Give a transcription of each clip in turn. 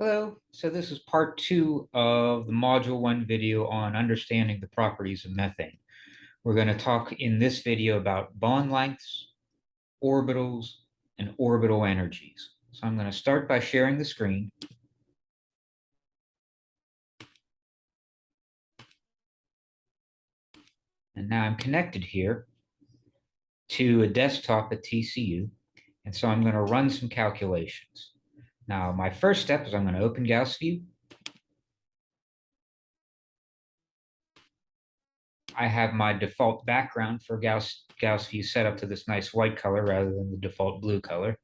Hello, so this is part 2 of the Module 1 video on understanding the properties of methane. We're going to talk in this video about bond lengths, orbitals, and orbital energies. So I'm going to start by sharing the screen. And now I'm connected here to a desktop at TCU. And so I'm going to run some calculations. Now, my first step is I'm going to open Gauss View. I have my default background for Gauss View set up to this nice white color rather than the default blue color.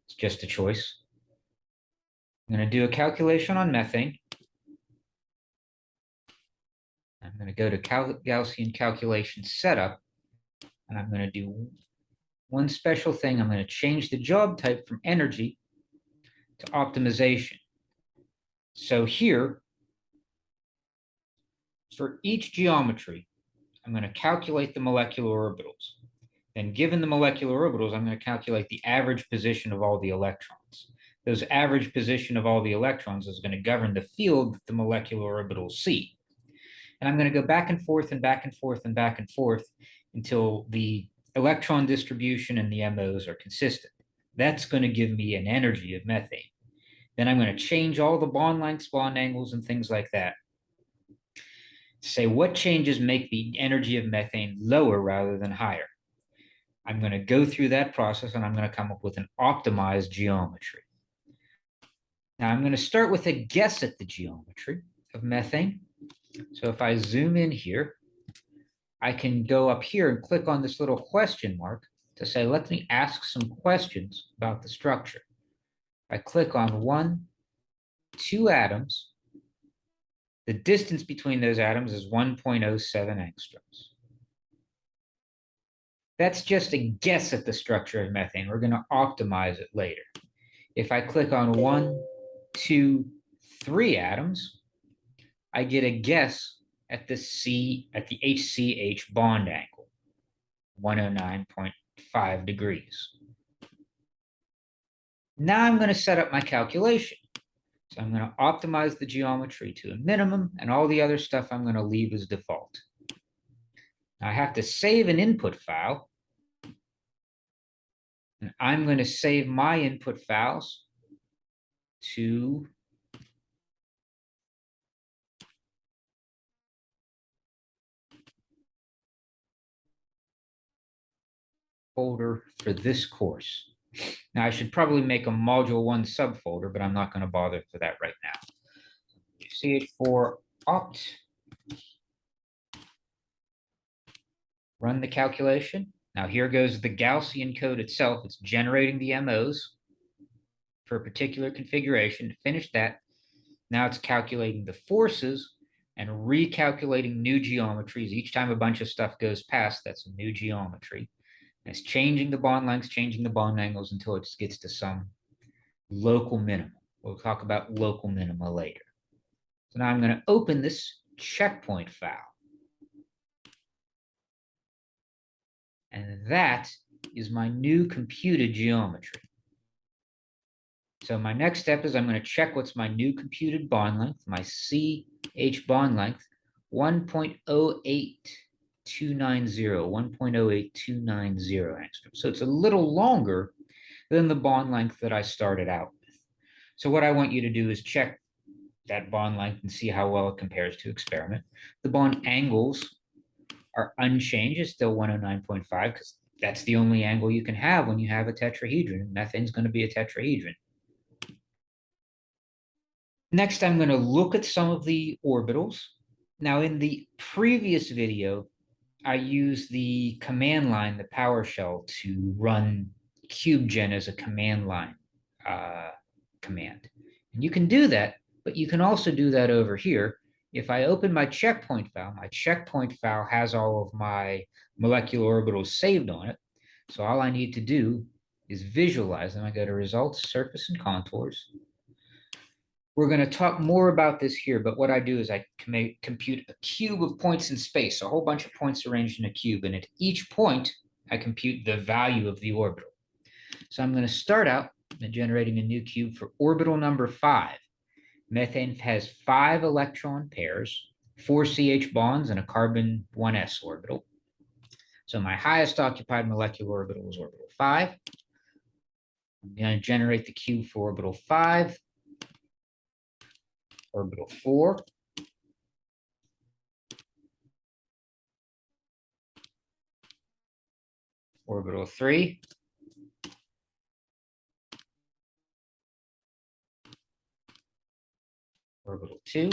It's just a choice. I'm going to do a calculation on methane. I'm going to go to Gaussian calculation setup, and I'm going to do one special thing. I'm going to change the job type from energy to optimization. So here, for each geometry, I'm going to calculate the molecular orbitals. Then given the molecular orbitals, I'm going to calculate the average position of all the electrons. Those average position of all the electrons is going to govern the field that the molecular orbitals see. And I'm going to go back and forth and back and forth and back and forth until the electron distribution and the MOs are consistent. That's going to give me an energy of methane. Then I'm going to change all the bond lengths, bond angles, and things like that. Say what changes make the energy of methane lower rather than higher. I'm going to go through that process and I'm going to come up with an optimized geometry. Now I'm going to start with a guess at the geometry of methane. So if I zoom in here, I can go up here and click on this little question mark to say, let me ask some questions about the structure. I click on 1, 2 atoms. The distance between those atoms is 1.07 angstroms. That's just a guess at the structure of methane. We're going to optimize it later. If I click on 1, 2, 3 atoms, I get a guess at the HCH bond angle, 109.5 degrees. Now I'm going to set up my calculation. So I'm going to optimize the geometry to a minimum, and all the other stuff I'm going to leave as default. Now I have to save an input file. And I'm going to save my input files to folder for this course. Now I should probably make a module 1 subfolder, but I'm not going to bother for that right now. CH4 opt, run the calculation. Now here goes the Gaussian code itself. It's generating the MOs for a particular configuration. To finish that, now it's calculating the forces and recalculating new geometries. Each time a bunch of stuff goes past, that's a new geometry. And it's changing the bond lengths, changing the bond angles until it gets to some local minimum. We'll talk about local minima later. So now I'm going to open this checkpoint file. And that is my new computed geometry. So my next step is I'm going to check what's my new computed bond length, my CH bond length, 1.08290, 1.08290 angstroms. So it's a little longer than the bond length that I started out with. So what I want you to do is check that bond length and see how well it compares to experiment. The bond angles are unchanged. It's still 109.5 because that's the only angle you can have when you have a tetrahedron. Methane's going to be a tetrahedron. Next, I'm going to look at some of the orbitals. Now, in the previous video, I used the command line, the PowerShell, to run CubeGen as a command line command. And you can do that, but you can also do that over here. If I open my checkpoint file has all of my molecular orbitals saved on it. So all I need to do is visualize them. I go to Results, Surface, and Contours. We're going to talk more about this here, but what I do is I compute a cube of points in space, a whole bunch of points arranged in a cube, and at each point, I compute the value of the orbital. So I'm going to start out by generating a new cube for orbital number 5. Methane has 5 electron pairs, 4 CH bonds, and a carbon 1s orbital. So my highest occupied molecular orbital is orbital 5. I'm going to generate the Q for orbital 5, orbital 4, orbital 3, orbital 2.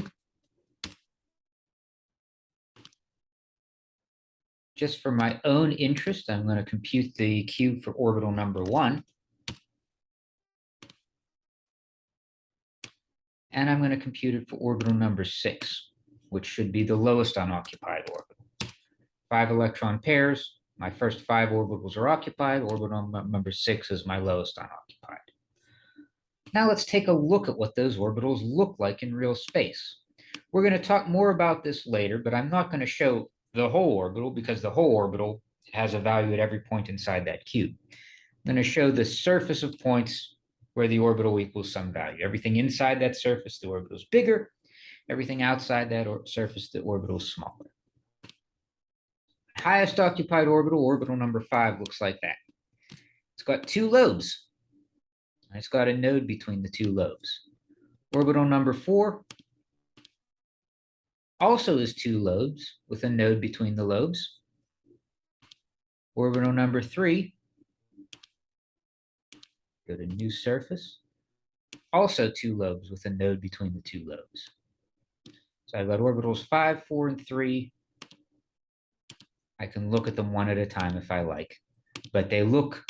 Just for my own interest, I'm going to compute the Q for orbital number 1. And I'm going to compute it for orbital number 6, which should be the lowest unoccupied orbital. 5 electron pairs. My first 5 orbitals are occupied. Orbital number 6 is my lowest unoccupied. Now let's take a look at what those orbitals look like in real space. We're going to talk more about this later, but I'm not going to show the whole orbital because the whole orbital has a value at every point inside that cube. I'm going to show the surface of points where the orbital equals some value. Everything inside that surface, the orbital is bigger. Everything outside that surface, the orbital is smaller. Highest occupied orbital, orbital number 5, looks like that. It's got 2 lobes. It's got a node between the 2 lobes. Orbital number 4 also is 2 lobes with a node between the lobes. Orbital number 3, go to new surface, also 2 lobes with a node between the 2 lobes. So I've got orbitals 5, 4, and 3. I can look at them one at a time if I like, but they look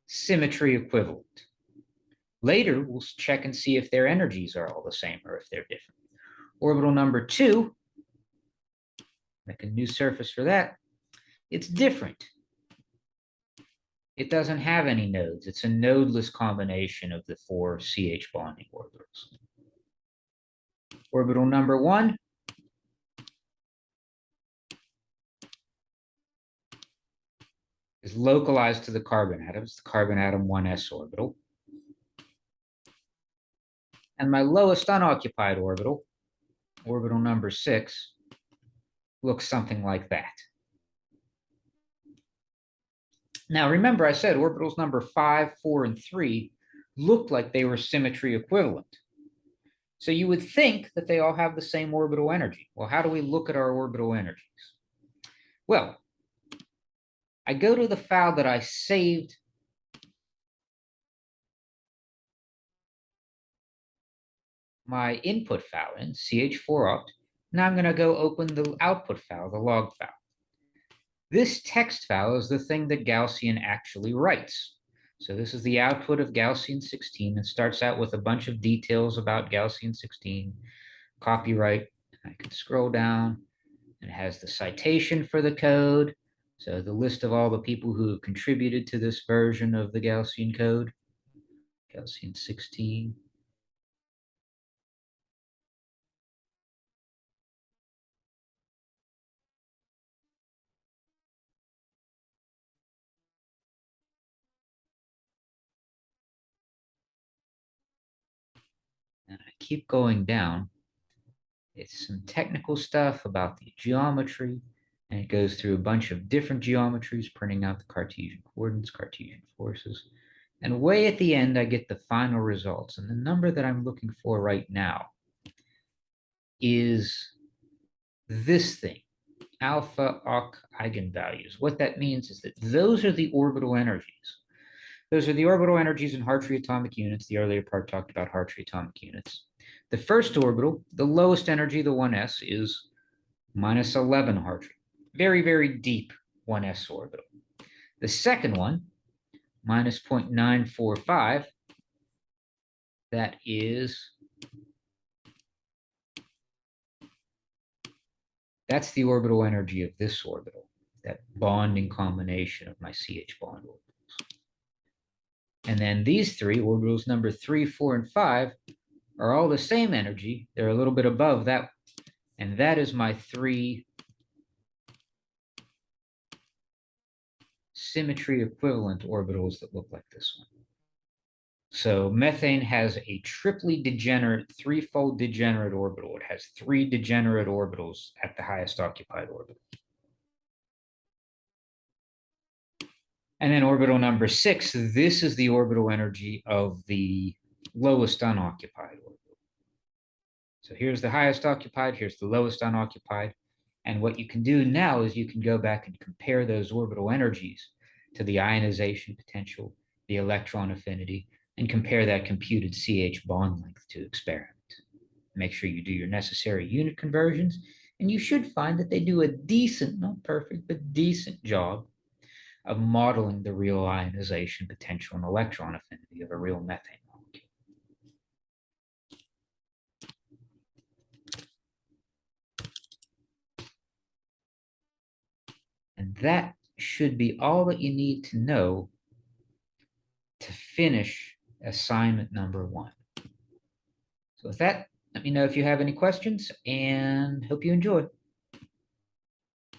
symmetry equivalent. Later, we'll check and see if their energies are all the same or if they're different. Orbital number 2, make a new surface for that. It's different. It doesn't have any nodes. It's a nodeless combination of the 4 CH bonding orbitals. Orbital number 1, is localized to the carbon atoms, the carbon atom 1s orbital. And my lowest unoccupied orbital, orbital number 6, looks something like that. Now, remember I said orbitals number 5, 4, and 3 looked like they were symmetry equivalent. So you would think that they all have the same orbital energy. Well, how do we look at our orbital energies? Well, I go to the file that I saved my input file in, ch4opt. Now I'm going to go open the output file, the log file. This text file is the thing that Gaussian actually writes. So this is the output of Gaussian 16. It starts out with a bunch of details about Gaussian 16, copyright. I can scroll down. It has the citation for the code. So the list of all the people who have contributed to this version of the Gaussian code, Gaussian 16. And I keep going down. It's some technical stuff about the geometry, and it goes through a bunch of different geometries, printing out the Cartesian coordinates, Cartesian forces. And way at the end, I get the final results. And the number that I'm looking for right now is this thing, alpha Oc eigenvalues. What that means is that those are the orbital energies. Those are the orbital energies in Hartree atomic units. The earlier part talked about Hartree atomic units. The first orbital, the lowest energy, the 1s, is minus 11 Hartree. Very, very deep 1s orbital. The second one, minus 0.945, that is, that's the orbital energy of this orbital, that bonding combination of my CH bond orbitals. And then these 3, orbitals number 3, 4, and 5, are all the same energy. They're a little bit above that. And that is my 3 symmetry equivalent orbitals that look like this one. So methane has a triply degenerate, threefold degenerate orbital. It has three degenerate orbitals at the highest occupied orbital. And then orbital number 6, this is the orbital energy of the lowest unoccupied orbital. So here's the highest occupied, here's the lowest unoccupied. And what you can do now is you can go back and compare those orbital energies to the ionization potential, the electron affinity, and compare that computed CH bond length to experiment. Make sure you do your necessary unit conversions, and you should find that they do a decent, not perfect, but decent job of modeling the real ionization potential and electron affinity of a real methane molecule. And that should be all that you need to know to finish assignment number 1. So with that, let me know if you have any questions and hope you enjoy.